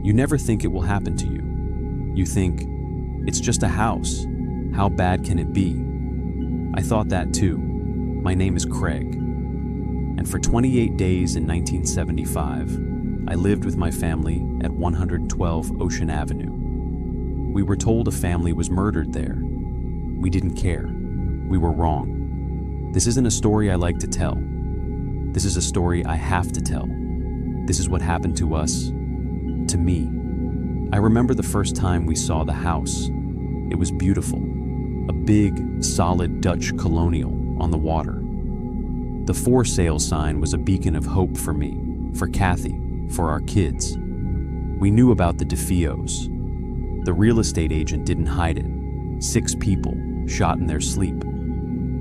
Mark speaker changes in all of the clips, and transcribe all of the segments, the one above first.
Speaker 1: You never think it will happen to you. You think, it's just a house. How bad can it be? I thought that too. My name is Craig. And for 28 days in 1975, I lived with my family at 112 Ocean Avenue. We were told a family was murdered there. We didn't care. We were wrong. This isn't a story I like to tell. This is a story I have to tell. This is what happened to us, to me. I remember the first time we saw the house. It was beautiful. A big, solid Dutch colonial on the water. The for sale sign was a beacon of hope for me, for Kathy, for our kids. We knew about the DeFeos. The real estate agent didn't hide it. 6 people shot in their sleep.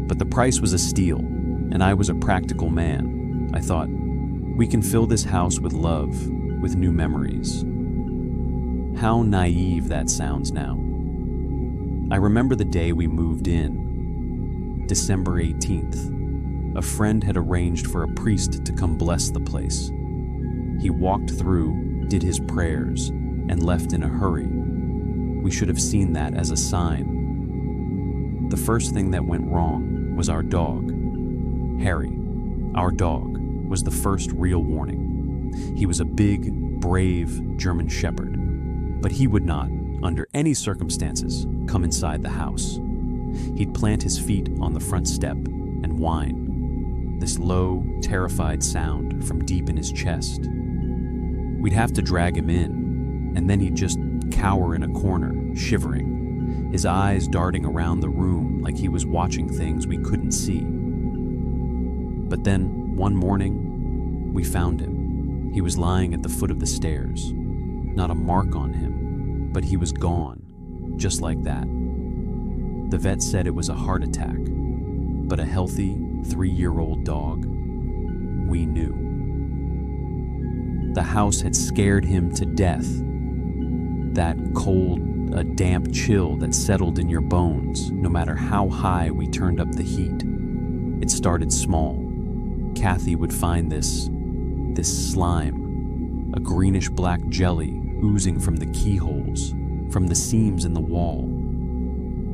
Speaker 1: But the price was a steal, and I was a practical man. I thought, we can fill this house with love, with new memories. How naive that sounds now. I remember the day we moved in, December 18th. A friend had arranged for a priest to come bless the place. He walked through, did his prayers, and left in a hurry. We should have seen that as a sign. The first thing that went wrong was our dog. Harry, our dog, was the first real warning. He was a big, brave German Shepherd, but he would not, under any circumstances, come inside the house. He'd plant his feet on the front step and whine, this low, terrified sound from deep in his chest. We'd have to drag him in, and then he'd just cower in a corner, shivering, his eyes darting around the room like he was watching things we couldn't see. But then, one morning, we found him. He was lying at the foot of the stairs. Not a mark on him, but he was gone, just like that. The vet said it was a heart attack, but a healthy 3-year-old dog, we knew. The house had scared him to death. That cold, a damp chill that settled in your bones, no matter how high we turned up the heat. It started small. Kathy would find this slime, a greenish-black jelly oozing from the keyholes, from the seams in the wall.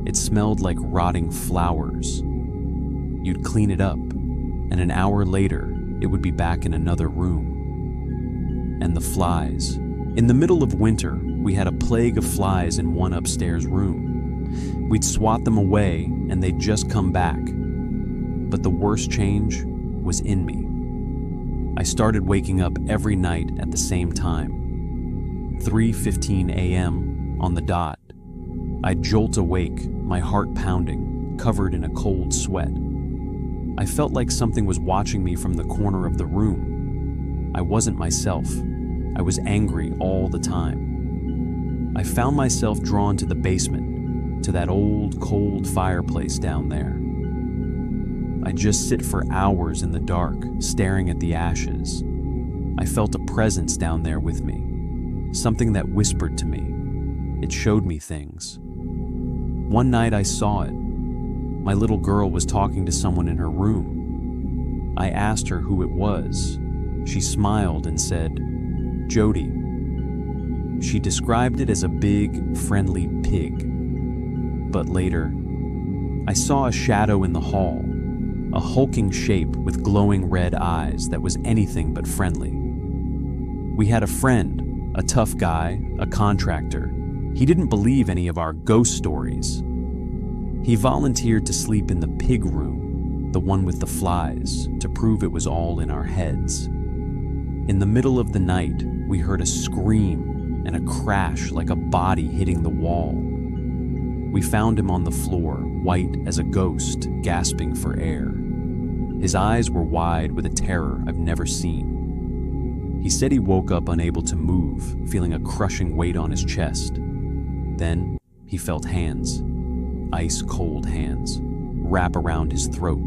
Speaker 1: It smelled like rotting flowers. You'd clean it up, and an hour later, it would be back in another room. And the flies. In the middle of winter, we had a plague of flies in one upstairs room. We'd swat them away, and they'd just come back. But the worst change was in me. I started waking up every night at the same time. 3:15 a.m. on the dot. I'd jolt awake, my heart pounding, covered in a cold sweat. I felt like something was watching me from the corner of the room. I wasn't myself. I was angry all the time. I found myself drawn to the basement, to that old, cold fireplace down there. I'd just sit for hours in the dark, staring at the ashes. I felt a presence down there with me, something that whispered to me. It showed me things. One night I saw it. My little girl was talking to someone in her room. I asked her who it was. She smiled and said, "Jody." She described it as a big, friendly pig. But later, I saw a shadow in the hall, a hulking shape with glowing red eyes that was anything but friendly. We had a friend, a tough guy, a contractor. He didn't believe any of our ghost stories. He volunteered to sleep in the pig room, the one with the flies, to prove it was all in our heads. In the middle of the night, we heard a scream and a crash like a body hitting the wall. We found him on the floor, white as a ghost, gasping for air. His eyes were wide with a terror I've never seen. He said he woke up unable to move, feeling a crushing weight on his chest. Then he felt hands, ice-cold hands, wrap around his throat.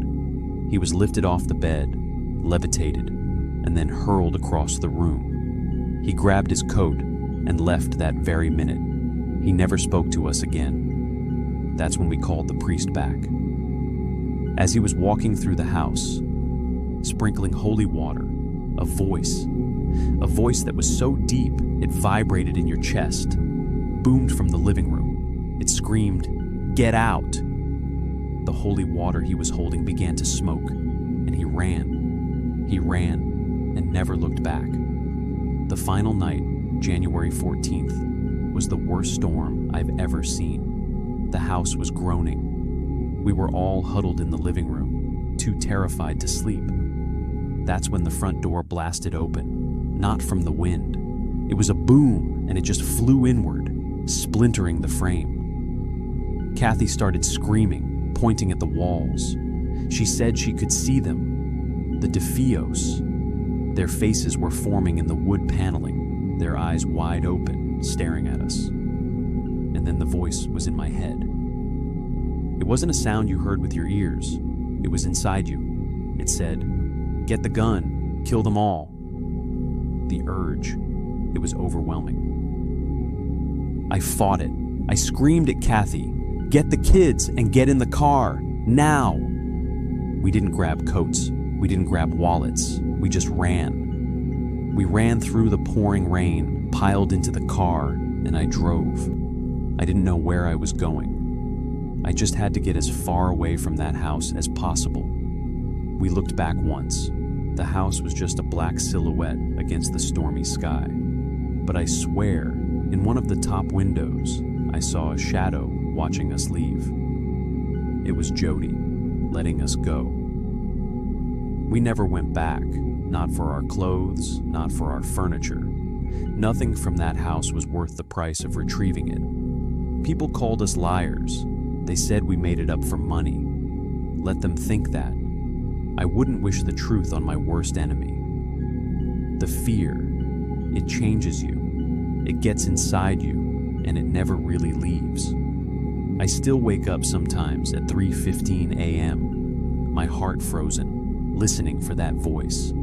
Speaker 1: He was lifted off the bed, levitated, and then hurled across the room. He grabbed his coat and left that very minute. He never spoke to us again. That's when we called the priest back. As he was walking through the house, sprinkling holy water, a voice, A voice that was so deep it vibrated in your chest, boomed from the living room. It screamed, "Get out!" The holy water he was holding began to smoke, and he ran. He ran, and never looked back. The final night, January 14th, was the worst storm I've ever seen. The house was groaning. We were all huddled in the living room, too terrified to sleep. That's when the front door blasted open, not from the wind. It was a boom, and it just flew inward, splintering the frame. Kathy started screaming, pointing at the walls. She said she could see them, the DeFeos. Their faces were forming in the wood paneling, their eyes wide open, staring at us. And then the voice was in my head. It wasn't a sound you heard with your ears. It was inside you. It said, "Get the gun, kill them all." The urge, it was overwhelming. I fought it. I screamed at Kathy, "Get the kids and get in the car, now!" We didn't grab coats. We didn't grab wallets. We just ran. We ran through the pouring rain, piled into the car, and I drove. I didn't know where I was going. I just had to get as far away from that house as possible. We looked back once. The house was just a black silhouette against the stormy sky. But I swear, in one of the top windows, I saw a shadow watching us leave. It was Jody, letting us go. We never went back, not for our clothes, not for our furniture. Nothing from that house was worth the price of retrieving it. People called us liars. They said we made it up for money. Let them think that. I wouldn't wish the truth on my worst enemy. The fear, it changes you. It gets inside you, and it never really leaves. I still wake up sometimes at 3:15 a.m., my heart frozen, listening for that voice.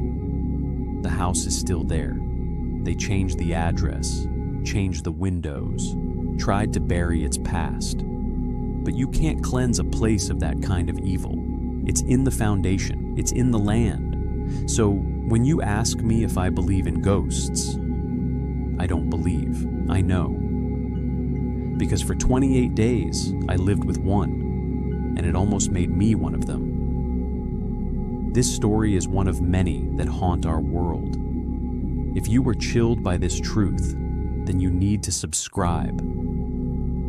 Speaker 1: The house is still there. They changed the address, changed the windows, tried to bury its past. But you can't cleanse a place of that kind of evil. It's in the foundation. It's in the land. So when you ask me if I believe in ghosts, I don't believe. I know. Because for 28 days, I lived with one, and it almost made me one of them. This story is one of many that haunt our world. If you were chilled by this truth, then you need to subscribe.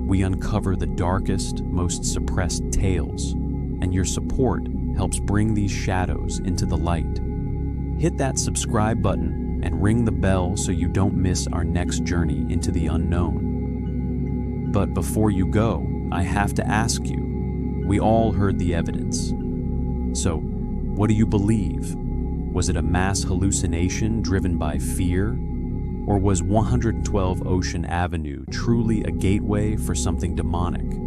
Speaker 1: We uncover the darkest, most suppressed tales, and your support helps bring these shadows into the light. Hit that subscribe button and ring the bell so you don't miss our next journey into the unknown. But before you go, I have to ask you, we all heard the evidence. So, what do you believe? Was it a mass hallucination driven by fear? Or was 112 Ocean Avenue truly a gateway for something demonic?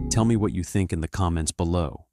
Speaker 1: Tell me what you think in the comments below.